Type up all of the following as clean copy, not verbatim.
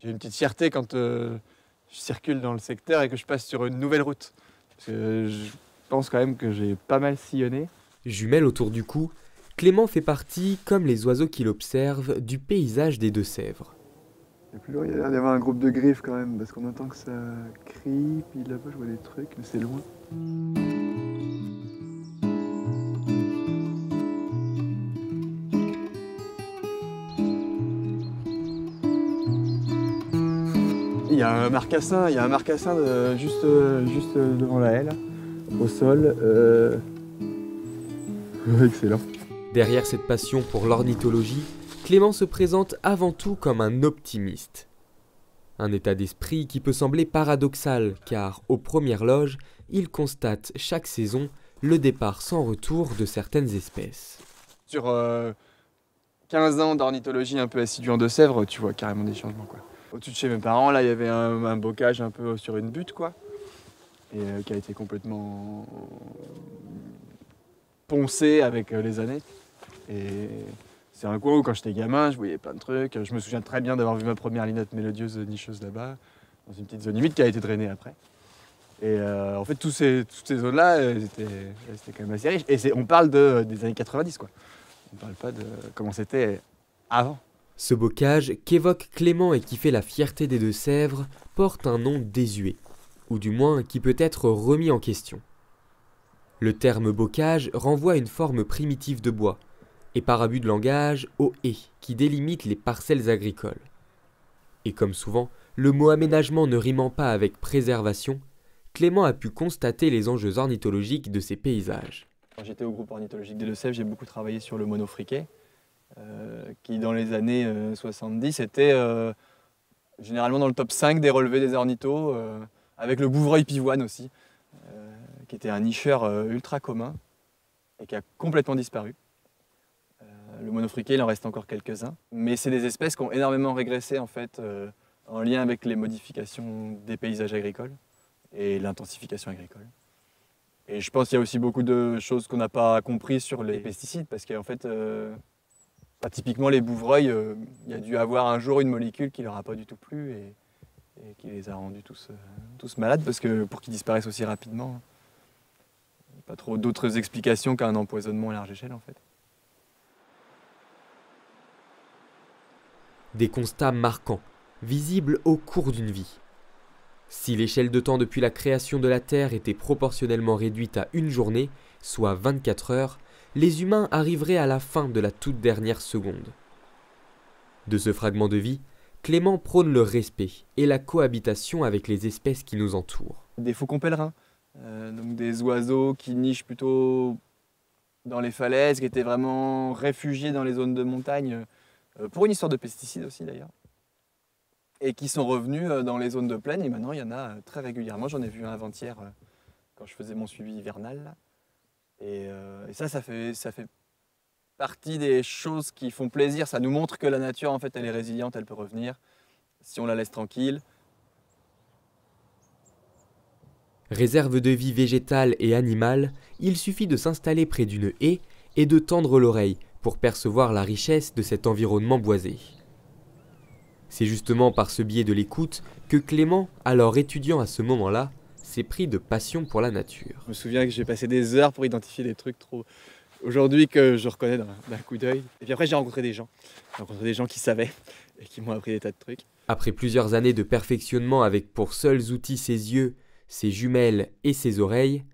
J'ai une petite fierté quand je circule dans le secteur et que je passe sur une nouvelle route. Parce que je pense quand même que j'ai pas mal sillonné. Jumelle autour du cou, Clément fait partie, comme les oiseaux qu'il observe, du paysage des Deux-Sèvres. Et plus loin, il y a l'air d'y avoir un groupe de griffes quand même, parce qu'on entend que ça crie, puis là-bas je vois des trucs, mais c'est loin. Il y a un marcassin, juste devant la haie, là, au sol. Excellent. Derrière cette passion pour l'ornithologie, Clément se présente avant tout comme un optimiste. Un état d'esprit qui peut sembler paradoxal, car aux premières loges, il constate chaque saison le départ sans retour de certaines espèces. Sur 15 ans d'ornithologie un peu assidue en Deux-Sèvres, tu vois carrément des changements, quoi. Au-dessus de chez mes parents, là, il y avait un bocage un peu sur une butte, quoi, et qui a été complètement poncé avec les années. Et c'est un coin où, quand j'étais gamin, je voyais plein de trucs. Je me souviens très bien d'avoir vu ma première linette mélodieuse nicheuse là-bas, dans une petite zone humide qui a été drainée après. Et en fait, toutes ces zones-là, c'était quand même assez riche. Et on parle des années 90, quoi. On parle pas de comment c'était avant. Ce bocage qu'évoque Clément et qui fait la fierté des Deux-Sèvres porte un nom désuet, ou du moins qui peut être remis en question. Le terme bocage renvoie à une forme primitive de bois, et par abus de langage au « et » qui délimite les parcelles agricoles. Et comme souvent, le mot aménagement ne rimant pas avec préservation, Clément a pu constater les enjeux ornithologiques de ces paysages. Quand j'étais au groupe ornithologique des Deux-Sèvres, j'ai beaucoup travaillé sur le monofriquet, qui dans les années 70 était généralement dans le top 5 des relevés des ornithos, avec le bouvreuil pivoine aussi, qui était un nicheur ultra commun et qui a complètement disparu. Le monofriquet, il en reste encore quelques-uns, mais c'est des espèces qui ont énormément régressé en fait, en lien avec les modifications des paysages agricoles et l'intensification agricole. Et je pense qu'il y a aussi beaucoup de choses qu'on n'a pas comprises sur les pesticides, parce qu'en fait, typiquement les bouvreuils, il y a dû avoir un jour une molécule qui leur a pas du tout plu et qui les a rendus tous malades, parce que pour qu'ils disparaissent aussi rapidement, il n'y a pas trop d'autres explications qu'un empoisonnement à large échelle en fait. Des constats marquants, visibles au cours d'une vie. Si l'échelle de temps depuis la création de la Terre était proportionnellement réduite à une journée, soit 24 heures, les humains arriveraient à la fin de la toute dernière seconde. De ce fragment de vie, Clément prône le respect et la cohabitation avec les espèces qui nous entourent. Des faucons pèlerins, donc des oiseaux qui nichent plutôt dans les falaises, qui étaient vraiment réfugiés dans les zones de montagne, pour une histoire de pesticides aussi d'ailleurs, et qui sont revenus dans les zones de plaine, et maintenant il y en a très régulièrement. J'en ai vu un avant-hier quand je faisais mon suivi hivernal, là. Et ça fait partie des choses qui font plaisir. Ça nous montre que la nature en fait elle est résiliente, elle peut revenir si on la laisse tranquille. Réserve de vie végétale et animale, il suffit de s'installer près d'une haie et de tendre l'oreille pour percevoir la richesse de cet environnement boisé. C'est justement par ce biais de l'écoute que Clément, alors étudiant à ce moment-là, s'est pris de passion pour la nature. Je me souviens que j'ai passé des heures pour identifier des trucs aujourd'hui que je reconnais d'un coup d'œil. Et puis après j'ai rencontré des gens. J'ai rencontré des gens qui savaient et qui m'ont appris des tas de trucs. Après plusieurs années de perfectionnement avec pour seuls outils ses yeux, ses jumelles et ses oreilles,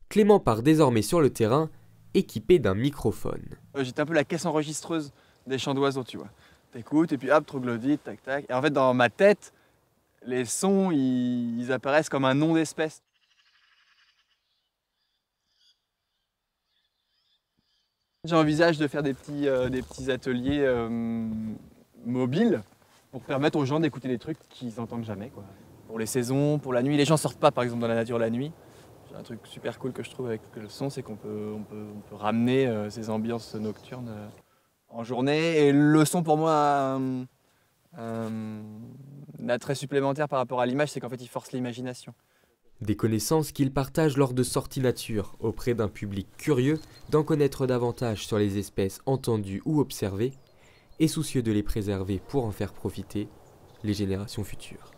Clément part désormais sur le terrain équipé d'un microphone. J'étais un peu la caisse enregistreuse des chants d'oiseaux, tu vois. T'écoutes et puis hop, troglodyte, tac tac. Et en fait dans ma tête, les sons ils apparaissent comme un nom d'espèce. J'envisage de faire des petits ateliers mobiles pour permettre aux gens d'écouter des trucs qu'ils n'entendent jamais, quoi. Pour les saisons, pour la nuit. Les gens sortent pas par exemple dans la nature la nuit. Un truc super cool que je trouve avec le son, c'est qu'on peut ramener ces ambiances nocturnes en journée. Et le son pour moi a un attrait supplémentaire par rapport à l'image, c'est qu'en fait il force l'imagination. Des connaissances qu'il partage lors de sorties nature auprès d'un public curieux d'en connaître davantage sur les espèces entendues ou observées et soucieux de les préserver pour en faire profiter les générations futures.